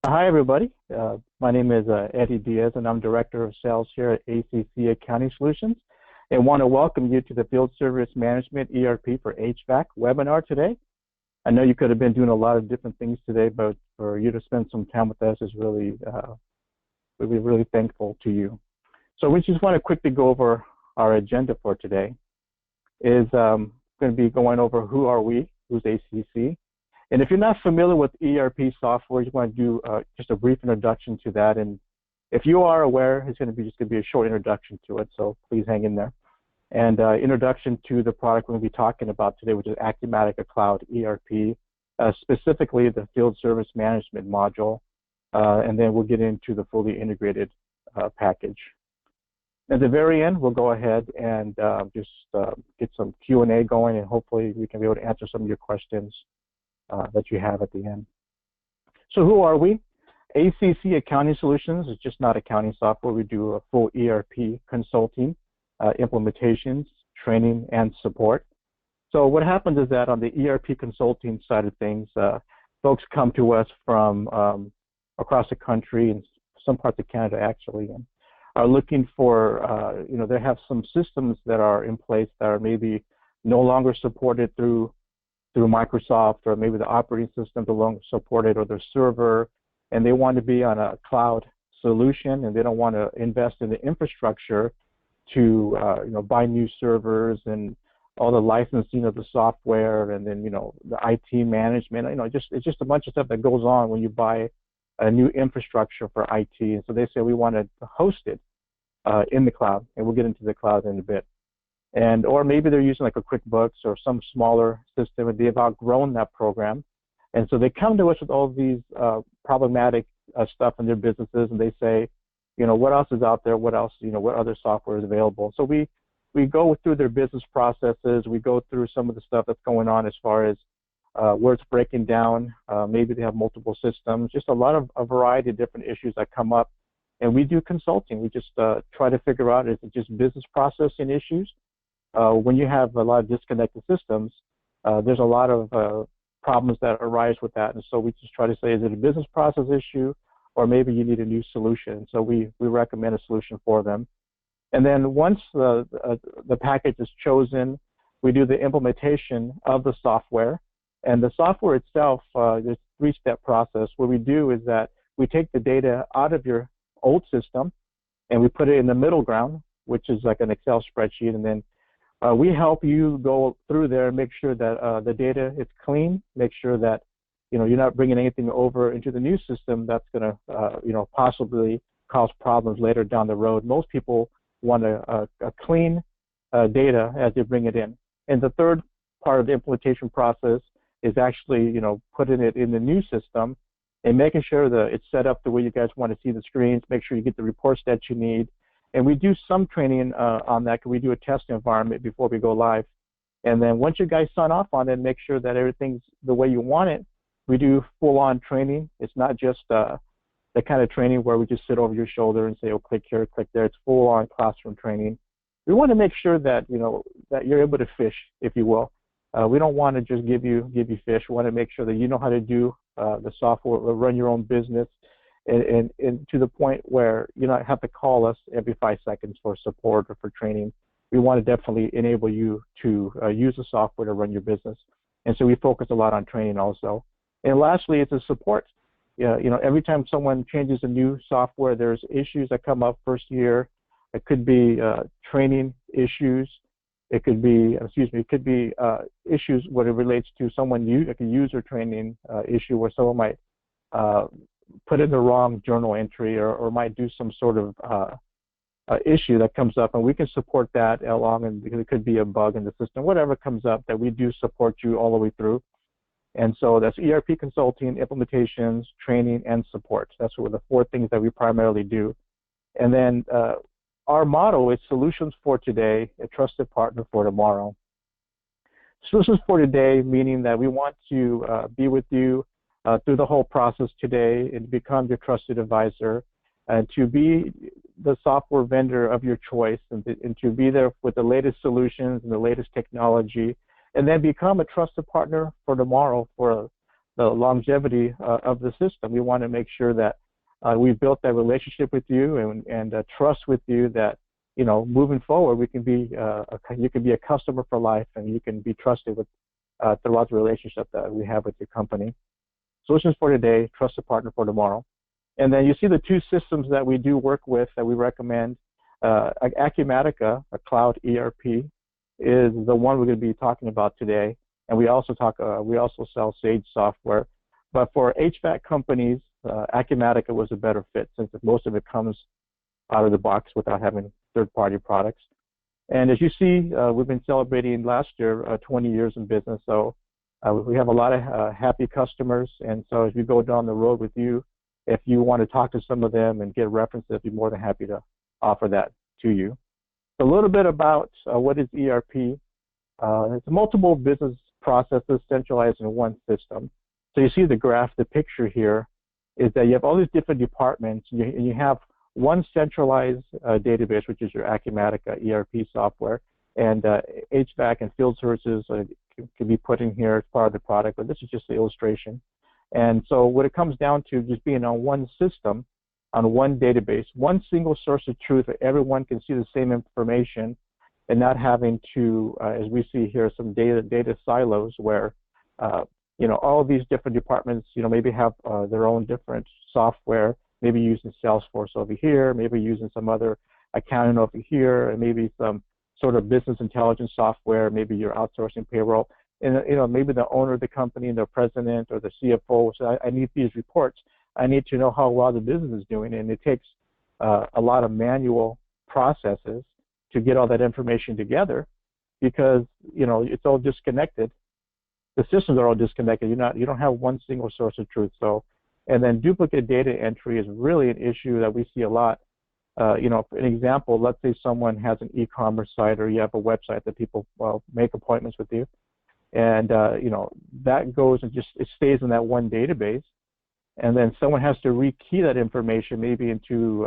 Hi, everybody. My name is Eddie Diaz, and I'm Director of Sales here at ACC Accounting Solutions, and want to welcome you to the Field Service Management ERP for HVAC webinar today. I know you could have been doing a lot of different things today, but for you to spend some time with us is really, really thankful to you. So we just want to quickly go over our agenda for today. Is going to be going over who are we, who's ACC. And if you're not familiar with ERP software, you want to do just a brief introduction to that. And if you are aware, it's going to be a short introduction to it, so please hang in there. And introduction to the product we're going to be talking about today, which is Acumatica Cloud ERP, specifically the Field Service Management module. And then we'll get into the fully integrated package. At the very end, we'll go ahead and just get some Q&A going, and hopefully we can be able to answer some of your questions that you have at the end. So who are we? ACC Accounting Solutions is just not accounting software. We do a full ERP consulting, implementations, training, and support. So what happens is that on the ERP consulting side of things, folks come to us from across the country and some parts of Canada actually, and are looking for, they have some systems that are in place that are maybe no longer supported through Microsoft, or maybe the operating system no longer supported, or their server, and they want to be on a cloud solution, and they don't want to invest in the infrastructure to buy new servers and all the licensing of the software, and then the IT management. It's just a bunch of stuff that goes on when you buy a new infrastructure for IT. And so they say we want to host it in the cloud, and we'll get into the cloud in a bit. Or maybe they're using like a QuickBooks or some smaller system, and they've outgrown that program. And so they come to us with all these problematic stuff in their businesses, and they say, what else is out there? What else, what other software is available? So we go through their business processes. We go through some of the stuff that's going on as far as where it's breaking down. Maybe they have multiple systems, just a variety of different issues that come up. And we do consulting. We just try to figure out, is it just business processing issues? When you have a lot of disconnected systems, there's a lot of problems that arise with that. And so we just try to say, is it a business process issue, or maybe you need a new solution? So we recommend a solution for them. And then once the package is chosen, we do the implementation of the software. And the software itself, there's a three-step process. What we do is that we take the data out of your old system, and we put it in the middle ground, which is like an Excel spreadsheet, and then we help you go through there and make sure that the data is clean, make sure that you're not bringing anything over into the new system that's going to possibly cause problems later down the road. Most people want a clean data as they bring it in. And the third part of the implementation process is actually putting it in the new system and making sure that it's set up the way you guys want to see the screens, make sure you get the reports that you need. And we do some training on that. We do a test environment before we go live. And then once you guys sign off on it and make sure that everything's the way you want it, we do full-on training. It's not just the kind of training where we just sit over your shoulder and say, oh, click here, click there. It's full-on classroom training. We want to make sure that, that you're able to fish, if you will. We don't want to just give you fish. We want to make sure that you know how to do the software, run your own business, and to the point where you don't have to call us every 5 seconds for support or for training. We want to definitely enable you to use the software to run your business. And so we focus a lot on training also. And lastly, it's a support. Every time someone changes a new software, there's issues that come up first year. It could be training issues. It could be, issues when it relates to someone like a user training issue where someone might put in the wrong journal entry or might do some sort of issue that comes up, and we can support that along, and it could be a bug in the system, whatever comes up, that we do support you all the way through. And so that's ERP consulting, implementations, training, and support. That's what the 4 things that we primarily do. And then our motto is solutions for today, a trusted partner for tomorrow. Solutions for today, meaning that we want to be with you through the whole process today and become your trusted advisor, and to be the software vendor of your choice, and to be there with the latest solutions and the latest technology, and then become a trusted partner for tomorrow for the longevity of the system. We want to make sure that we've built that relationship with you and trust with you that, you know, moving forward, we can be you can be a customer for life, and you can be trusted with throughout the relationship that we have with your company. Solutions for today, trusted partner for tomorrow. And then you see the two systems that we do work with that we recommend. Acumatica, a cloud ERP, is the one we're going to be talking about today. And we also sell Sage software. But for HVAC companies, Acumatica was a better fit since most of it comes out of the box without having third-party products. And as you see, we've been celebrating last year 20 years in business. So we have a lot of happy customers. And so as we go down the road with you, if you want to talk to some of them and get references, I'd be more than happy to offer that to you. A little bit about what is ERP. It's multiple business processes centralized in one system. So you see the graph, the picture here is that you have all these different departments, and you have one centralized database, which is your Acumatica ERP software, and HVAC and field services can be put in here as part of the product, but this is just the illustration. And so what it comes down to just being on one system, on one database, one single source of truth where everyone can see the same information and not having to, as we see here, some data silos where, you know, all these different departments, you know, maybe have their own different software, maybe using Salesforce over here, maybe using some other accounting over here, and maybe some sort of business intelligence software, maybe you're outsourcing payroll. And, you know, maybe the owner of the company, the president or the CFO says, I need these reports. I need to know how well the business is doing. And it takes a lot of manual processes to get all that information together because, you know, it's all disconnected. The systems are all disconnected. You don't have one single source of truth. So, and then duplicate data entry is really an issue that we see a lot. You know, for an example, let's say someone has an e-commerce site or you have a website that people make appointments with you. And, you know, that goes and it stays in that one database. And then someone has to rekey that information maybe into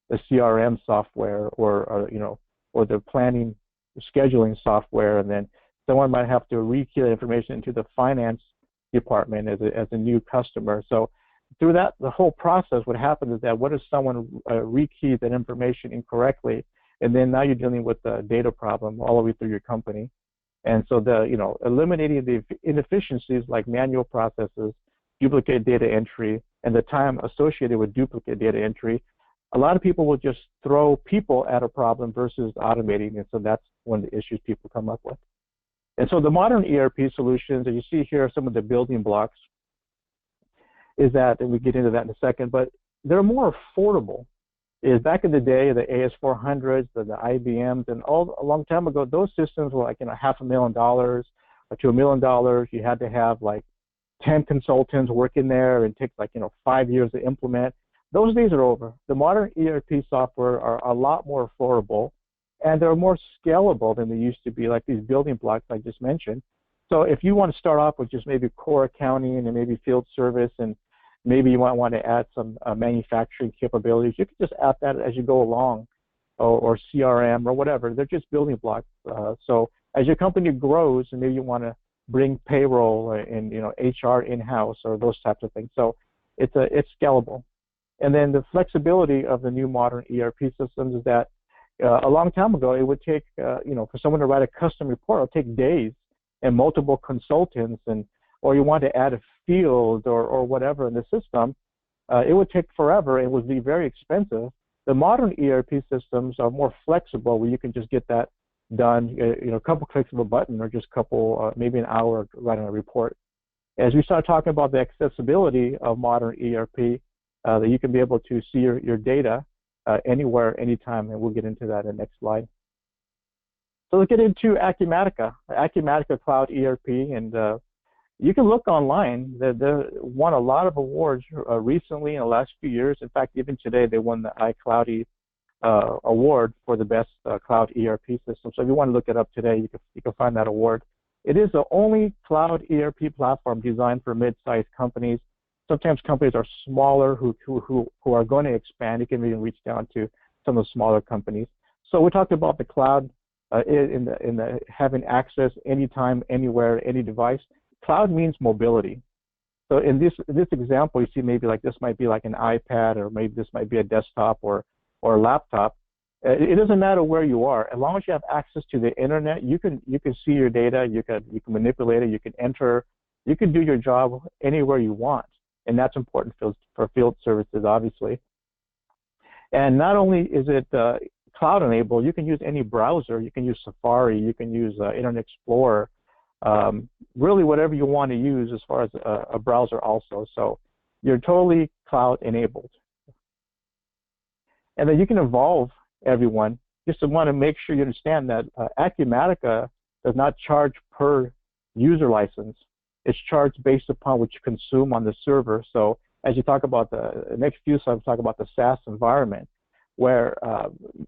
the CRM software or, you know, or the planning, scheduling software. And then someone might have to rekey that information into the finance department as a new customer. So through that, the whole process, what happens is that what if someone rekeyed that information incorrectly, and then now you're dealing with a data problem all the way through your company. And so you know, eliminating the inefficiencies like manual processes, duplicate data entry, and the time associated with duplicate data entry, a lot of people will just throw people at a problem versus automating, and so that's one of the issues people come up with. And so the modern ERP solutions, and you see here are some of the building blocks, is that, and we get into that in a second, but they're more affordable. Is back in the day, the AS400s, the IBMs, and a long time ago, those systems were like, you know, $500,000 or to $1 million. You had to have like 10 consultants working there and take like, you know, 5 years to implement. Those days are over. The modern ERP software are a lot more affordable, and they're more scalable than they used to be, like these building blocks I just mentioned. So if you want to start off with just maybe core accounting and maybe field service, and maybe you might want to add some manufacturing capabilities, you can just add that as you go along, or CRM or whatever. They're just building blocks. So as your company grows, and maybe you want to bring payroll and, you know, HR in-house or those types of things. So it's scalable. And then the flexibility of the new modern ERP systems is that a long time ago, it would take, you know, for someone to write a custom report, it would take days and multiple consultants, or you want to add a field or whatever in the system, it would take forever and would be very expensive. The modern ERP systems are more flexible, where you can just get that done, you know, a couple clicks of a button, or just a couple, maybe an hour writing a report. As we start talking about the accessibility of modern ERP, that you can be able to see your data anywhere, anytime, and we'll get into that in the next slide. So let's get into Acumatica Cloud ERP, and you can look online. They won a lot of awards recently in the last few years. In fact, even today, they won the iCloudy award for the best cloud ERP system. So if you want to look it up today, you can find that award. It is the only cloud ERP platform designed for mid-sized companies. Sometimes companies are smaller who are going to expand. You can even reach down to some of the smaller companies. So we talked about the cloud in the having access anytime, anywhere, any device. Cloud means mobility. So in this example, you see maybe like this might be like an iPad, or maybe this might be a desktop or a laptop. It doesn't matter where you are, as long as you have access to the internet. You can see your data, you can manipulate it, you can enter, you can do your job anywhere you want, and that's important for field services, obviously. And not only is it cloud enabled, you can use any browser. You can use Safari, you can use Internet Explorer, really whatever you want to use as far as a browser also. So you're totally cloud enabled. And then you can evolve everyone. Just want to make sure you understand that Acumatica does not charge per user license. It's charged based upon what you consume on the server. So as you talk about the next few slides, talk about the SaaS environment, where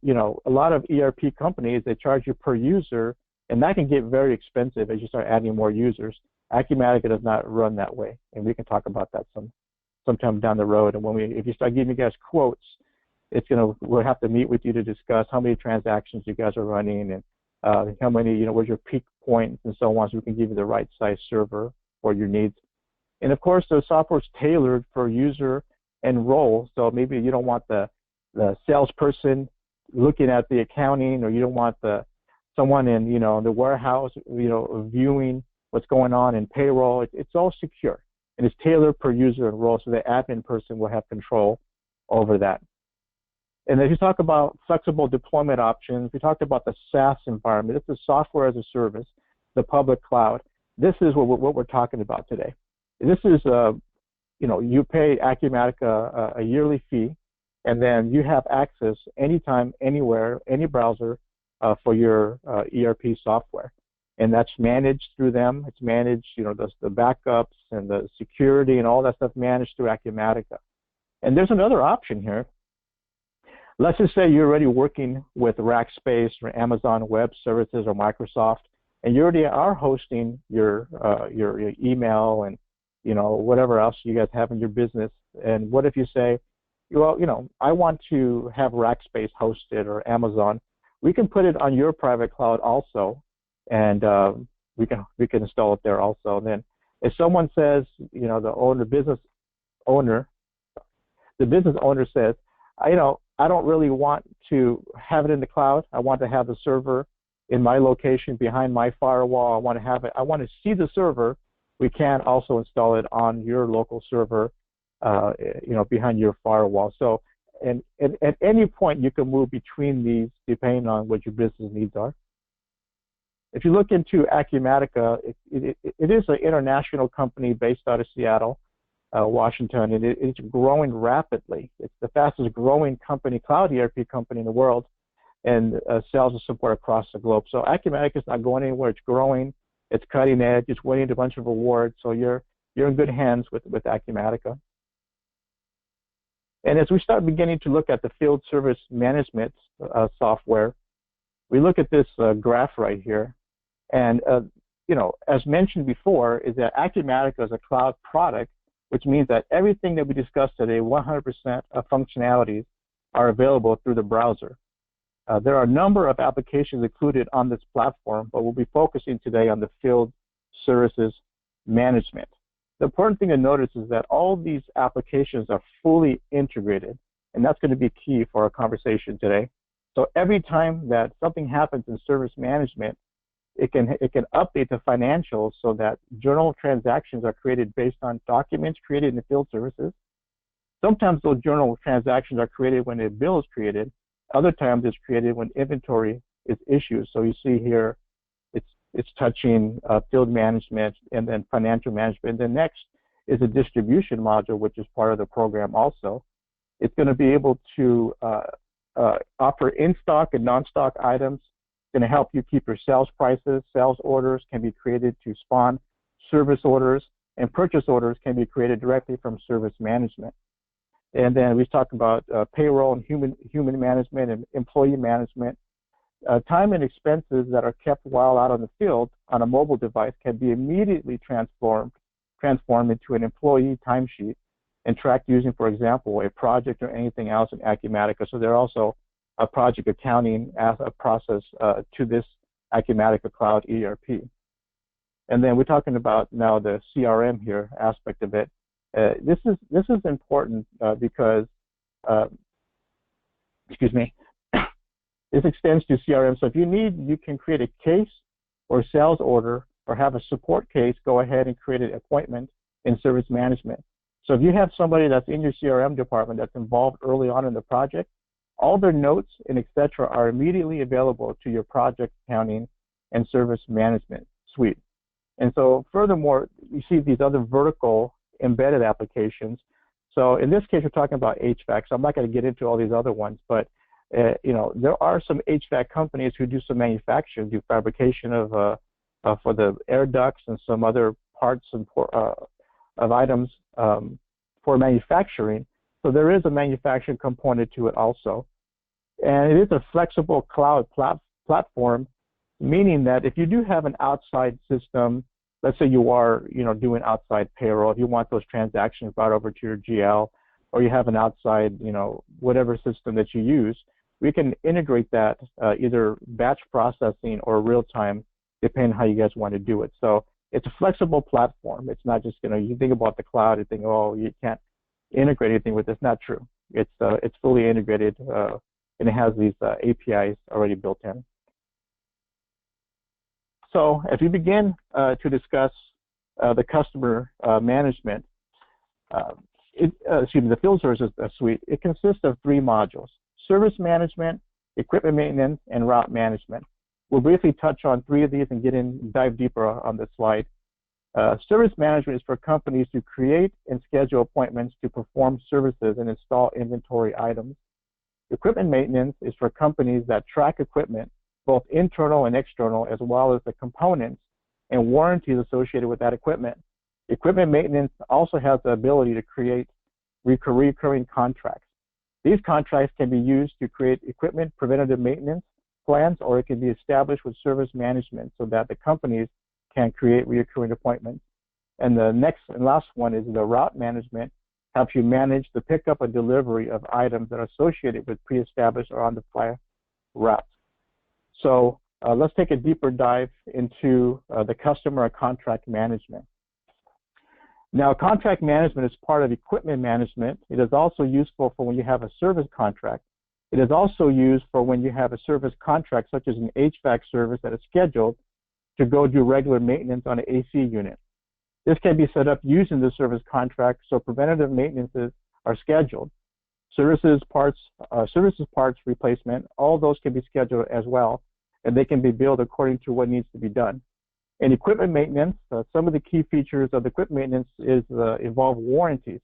you know, a lot of ERP companies, they charge you per user, and that can get very expensive as you start adding more users. Acumatica does not run that way, and we can talk about that sometime down the road. And if you start giving you guys quotes, we'll have to meet with you to discuss how many transactions you guys are running, and how many, you know, where's your peak points and so on, so we can give you the right size server for your needs. And of course, the software is tailored for user and role. So maybe you don't want the salesperson looking at the accounting, or you don't want someone in, you know, the warehouse, you know, viewing what's going on in payroll. It's all secure, and it's tailored per user and role, so the admin person will have control over that. And as you talk about flexible deployment options, we talked about the SaaS environment. It's the software as a service, the public cloud. This is what we're talking about today. This is, you know, you pay Acumatica a yearly fee, and then you have access anytime, anywhere, any browser for your ERP software. And that's managed through them. It's managed, you know, the backups and the security and all that stuff managed through Acumatica. And there's another option here. Let's just say you're already working with Rackspace or Amazon Web Services or Microsoft, and you already are hosting your email and, you know, whatever else you guys have in your business. And what if you say, well, you know, I want to have Rackspace hosted or Amazon? We can put it on your private cloud also, and we can install it there also. And then if someone says, you know, the business owner says, you know, I don't really want to have it in the cloud. I want to have the server in my location behind my firewall. I want to have it. I want to see the server. We can also install it on your local server, you know, behind your firewall. So, and at any point you can move between these depending on what your business needs are. If you look into Acumatica, it is an international company based out of Seattle, Washington, and it's growing rapidly. It's the fastest growing company, cloud ERP company in the world, and sales and support across the globe. So Acumatica is not going anywhere. It's growing. It's cutting edge. It's winning a bunch of awards. So you're in good hands with Acumatica. And as we start beginning to look at the field service management software, we look at this graph right here, and you know, as mentioned before, is that Acumatica is a cloud product, which means that everything that we discussed today, 100% of functionalities are available through the browser. There are a number of applications included on this platform, but we'll be focusing today on the field services management. The important thing to notice is that all these applications are fully integrated, and that's going to be key for our conversation today. So every time that something happens in service management, it can update the financials so that journal transactions are created based on documents created in the field services. Sometimes those journal transactions are created when a bill is created. Other times it's created when inventory is issued. So you see here, it's touching field management and then financial management. And then next is a distribution module, which is part of the program also. It's going to be able to offer in-stock and non-stock items. It's going to help you keep your sales prices. Sales orders can be created to spawn service orders, and purchase orders can be created directly from service management. And then we talked about payroll and human management and employee management. Time and expenses that are kept while out on the field on a mobile device can be immediately transformed into an employee timesheet and tracked using, for example, a project or anything else in Acumatica. So there's also a project accounting as a process to this Acumatica Cloud ERP. And then we're talking about now the CRM here aspect of it. This is important because, excuse me, this extends to CRM. So if you need, you can create a case or sales order or have a support case, go ahead and create an appointment in service management. So if you have somebody that's in your CRM department that's involved early on in the project, all their notes and et cetera are immediately available to your project accounting and service management suite. And so furthermore, you see these other vertical embedded applications. So in this case, we're talking about HVAC, so I'm not going to get into all these other ones, but you know, there are some HVAC companies who do some manufacturing, do fabrication of for the air ducts and some other parts and of items for manufacturing. So there is a manufacturing component to it also. And it is a flexible cloud platform, meaning that if you do have an outside system, let's say you are, you know, doing outside payroll, if you want those transactions brought over to your GL, or you have an outside, you know, whatever system that you use, we can integrate that either batch processing or real time, depending on how you guys want to do it. So it's a flexible platform. It's not just, you know, you think about the cloud and think, oh, you can't integrate anything with it. It's not true. It's fully integrated and it has these APIs already built in. So as we begin to discuss the customer management, excuse me, the field services suite, it consists of 3 modules: service management, equipment maintenance, and route management. We'll briefly touch on 3 of these and dive deeper on this slide. Service management is for companies to create and schedule appointments to perform services and install inventory items. Equipment maintenance is for companies that track equipment, both internal and external, as well as the components and warranties associated with that equipment. Equipment maintenance also has the ability to create recurring contracts. These contracts can be used to create equipment preventative maintenance plans, or it can be established with service management so that the companies can create recurring appointments. And the next and last one is the route management, helps you manage the pickup and delivery of items that are associated with pre-established or on-the-fly routes. So let's take a deeper dive into the customer and contract management. Now, contract management is part of equipment management. It is also useful for when you have a service contract. It is also used for when you have a service contract, such as an HVAC service that is scheduled to go do regular maintenance on an AC unit. This can be set up using the service contract, so preventative maintenances are scheduled. Services parts replacement, all those can be scheduled as well, and they can be billed according to what needs to be done. In equipment maintenance, some of the key features of equipment maintenance involve warranties.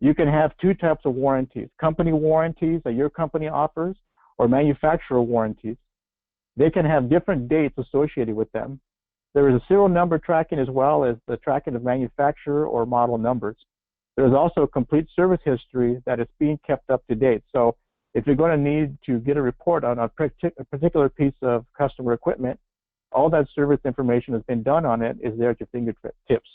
You can have 2 types of warranties: company warranties that your company offers, or manufacturer warranties. They can have different dates associated with them. There is a serial number tracking as well as the tracking of manufacturer or model numbers. There is also a complete service history that is being kept up to date. So if you're going to need to get a report on a particular piece of customer equipment, all that service information has been done on it is there at your fingertips.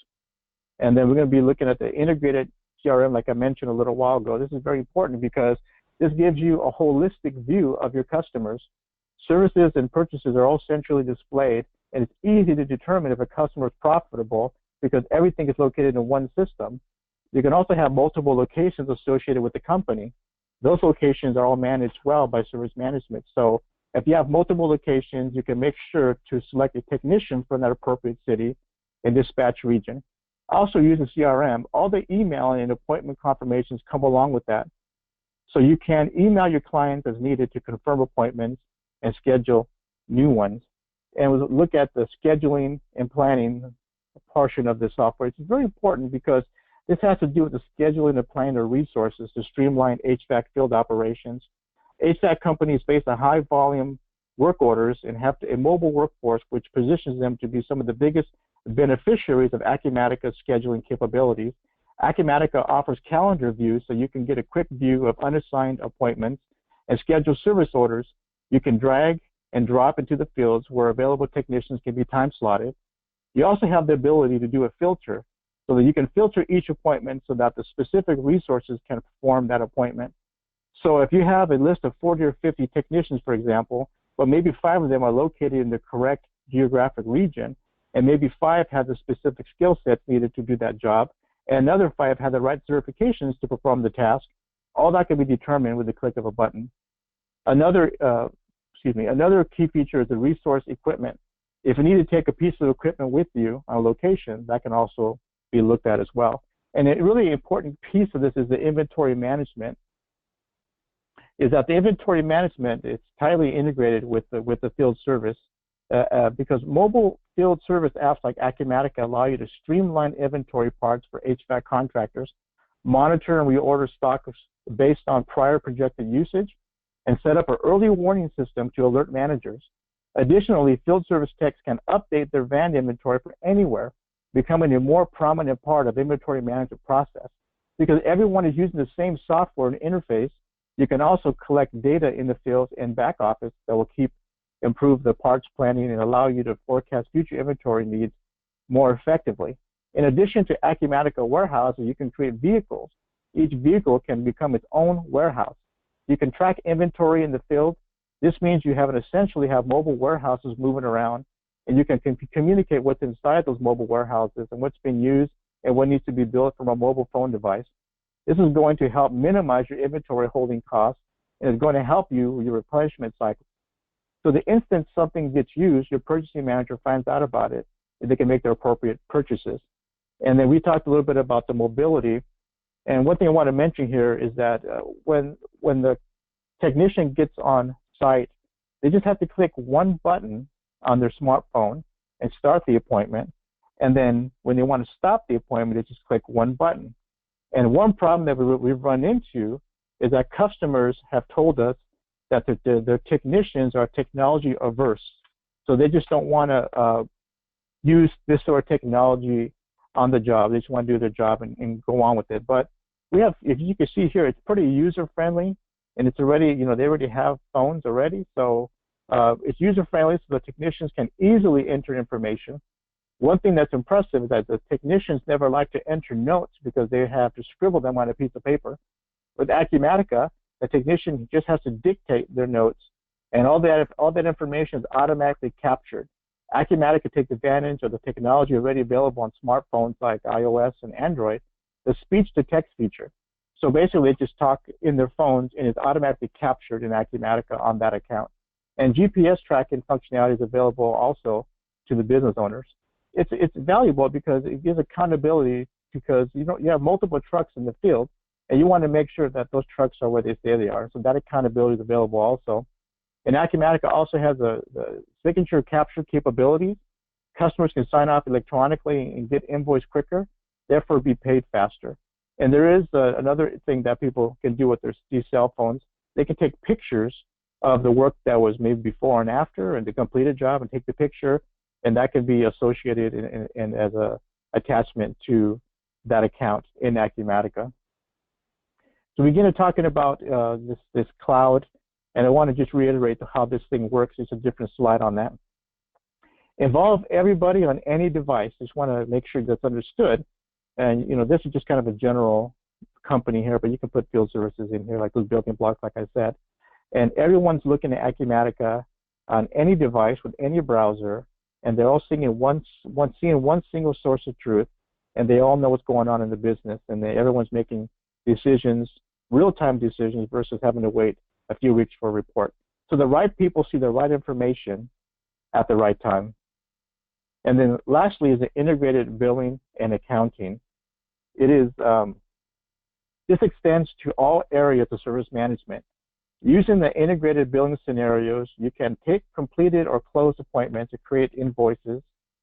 And then we're going to be looking at the integrated CRM, like I mentioned a little while ago. This is very important because this gives you a holistic view of your customers. Services and purchases are all centrally displayed, and it's easy to determine if a customer is profitable because everything is located in one system. You can also have multiple locations associated with the company. Those locations are all managed well by service management. So if you have multiple locations, you can make sure to select a technician from that appropriate city and dispatch region. Also using CRM, all the email and appointment confirmations come along with that. So you can email your clients as needed to confirm appointments and schedule new ones. And we'll look at the scheduling and planning portion of the software. It's very important because this has to do with the scheduling and planning of resources to streamline HVAC field operations. HVAC companies face a high volume work orders and have a mobile workforce, which positions them to be some of the biggest beneficiaries of Acumatica's scheduling capabilities. Acumatica offers calendar views so you can get a quick view of unassigned appointments and schedule service orders. You can drag and drop into the fields where available technicians can be time slotted. You also have the ability to do a filter so that you can filter each appointment so that the specific resources can perform that appointment. So if you have a list of 40 or 50 technicians, for example, but maybe 5 of them are located in the correct geographic region, and maybe 5 have the specific skill sets needed to do that job, and another 5 have the right certifications to perform the task. All that can be determined with the click of a button. Another key feature is the resource equipment. If you need to take a piece of equipment with you on a location, that can also be looked at as well. And a really important piece of this is the inventory management. Is that the inventory management, it's tightly integrated with the field service because mobile field service apps like Acumatica allow you to streamline inventory parts for HVAC contractors, monitor and reorder stock based on prior projected usage, and set up an early warning system to alert managers. Additionally, field service techs can update their van inventory from anywhere, becoming a more prominent part of inventory management process. Because everyone is using the same software and interface, you can also collect data in the field and back office that will improve the parts planning and allow you to forecast future inventory needs more effectively. In addition to Acumatica warehouses, you can create vehicles. Each vehicle can become its own warehouse. You can track inventory in the field. This means you essentially have mobile warehouses moving around, and you can communicate what's inside those mobile warehouses and what's being used and what needs to be built from a mobile phone device. This is going to help minimize your inventory holding costs, and is going to help you with your replenishment cycle. So the instant something gets used, your purchasing manager finds out about it, and they can make their appropriate purchases. And then we talked a little bit about the mobility. And one thing I want to mention here is that when the technician gets on site, they just have to click one button on their smartphone and start the appointment. And then when they want to stop the appointment, they just click one button. And one problem that we've run into is that customers have told us that their technicians are technology averse. So they just don't want to use this sort of technology on the job. They just want to do their job and go on with it. But we have, if you can see here, it's pretty user-friendly, and it's already, they already have phones already. So it's user-friendly, so the technicians can easily enter information. One thing that's impressive is that the technicians never like to enter notes because they have to scribble them on a piece of paper. With Acumatica, the technician just has to dictate their notes, and all that information is automatically captured. Acumatica takes advantage of the technology already available on smartphones like iOS and Android, the speech-to-text feature. So basically, they just talk in their phones, and it's automatically captured in Acumatica on that account. And GPS tracking functionality is available also to the business owners. It's valuable because it gives accountability, because you have multiple trucks in the field, and you want to make sure that those trucks are where they say they are. So that accountability is available also. And Acumatica also has the signature capture capabilities. Customers can sign off electronically and get invoiced quicker, therefore be paid faster. And there is another thing that people can do with these cell phones. They can take pictures of the work that was made before and after, and the completed job, and take the picture, and that can be associated in as a attachment to that account in Acumatica. So we begin talking about this cloud, and I want to just reiterate how this thing works. It's a different slide on that. Involve everybody on any device. Just want to make sure that's understood. And this is just kind of a general company here, but you can put field services in here, like those building blocks, like I said. And everyone's looking at Acumatica on any device with any browser, and they're all seeing one single source of truth, and they all know what's going on in the business, and everyone's making decisions, real-time decisions, versus having to wait a few weeks for a report. So the right people see the right information at the right time. And then lastly is the integrated billing and accounting. It is, this extends to all areas of service management. Using the integrated billing scenarios, you can take completed or closed appointments to create invoices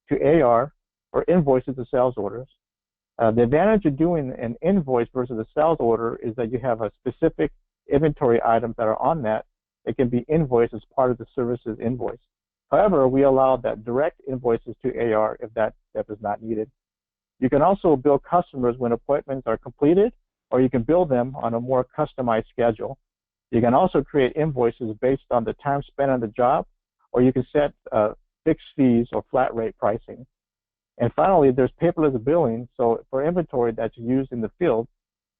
to AR or invoices to sales orders. The advantage of doing an invoice versus a sales order is that you have a specific inventory items that are on that. It can be invoiced as part of the services invoice. However, we allow that direct invoices to AR if that is not needed. You can also bill customers when appointments are completed, or you can bill them on a more customized schedule. You can also create invoices based on the time spent on the job, or you can set fixed fees or flat rate pricing. And finally, there's paperless billing. So for inventory that's used in the field,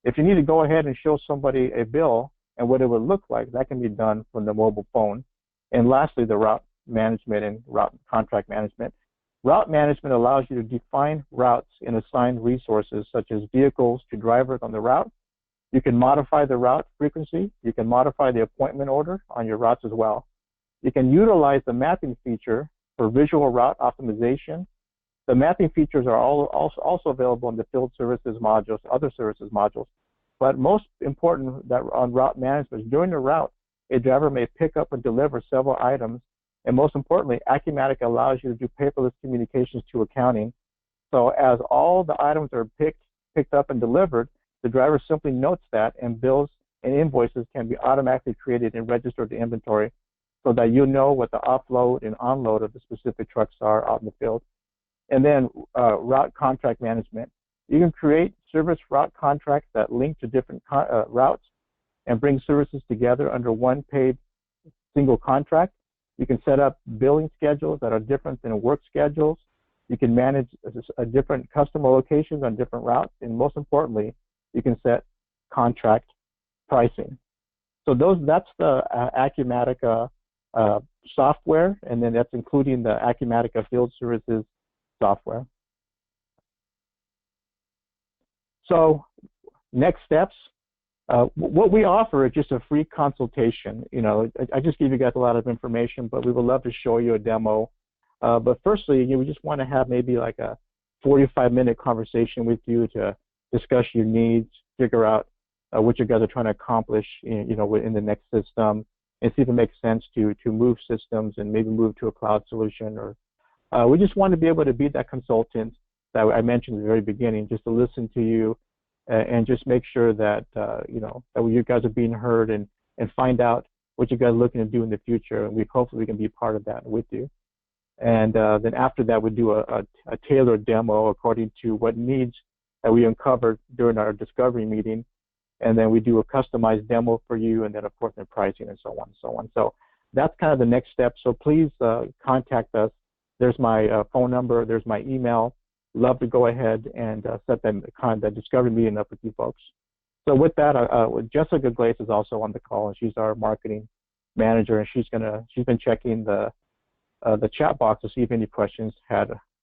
if you need to go ahead and show somebody a bill and what it would look like, that can be done from the mobile phone. And lastly, the route management and route contract management. Route management allows you to define routes and assign resources such as vehicles to drivers on the route. You can modify the route frequency. You can modify the appointment order on your routes as well. You can utilize the mapping feature for visual route optimization. The mapping features are also available in the field services modules, other services modules. But most important that on route management is during the route, a driver may pick up and deliver several items. And most importantly, Acumatica allows you to do paperless communications to accounting. So as all the items are picked up and delivered, the driver simply notes that, and bills and invoices can be automatically created and registered to inventory so that you know what the offload and onload of the specific trucks are out in the field. And then route contract management. You can create service route contracts that link to different routes and bring services together under one paid single contract. You can set up billing schedules that are different than work schedules. You can manage different customer locations on different routes. And most importantly, you can set contract pricing. So that's the Acumatica software, and then that's including the Acumatica Field Services software. So next steps, what we offer is just a free consultation. You know, I just gave you guys a lot of information, but we would love to show you a demo. But firstly, we just want to have maybe like a 45-minute conversation with you to discuss your needs, figure out what you guys are trying to accomplish, you know, in the next system, and see if it makes sense to move systems and maybe move to a cloud solution. Or we just want to be able to be that consultant that I mentioned at the very beginning, just to listen to you and just make sure that you know, that you guys are being heard and find out what you guys are looking to do in the future, and hopefully we can be part of that with you. And then after that, we do a tailored demo according to what needs that we uncovered during our discovery meeting, and then we do a customized demo for you, and then of course the pricing and so on and so on. So that's kind of the next step. So please contact us. There's my phone number. There's my email. Love to go ahead and set that discovery meeting up with you folks. So with that, Jessica Glaze is also on the call, and she's our marketing manager, and she's been checking the chat box to see if any questions had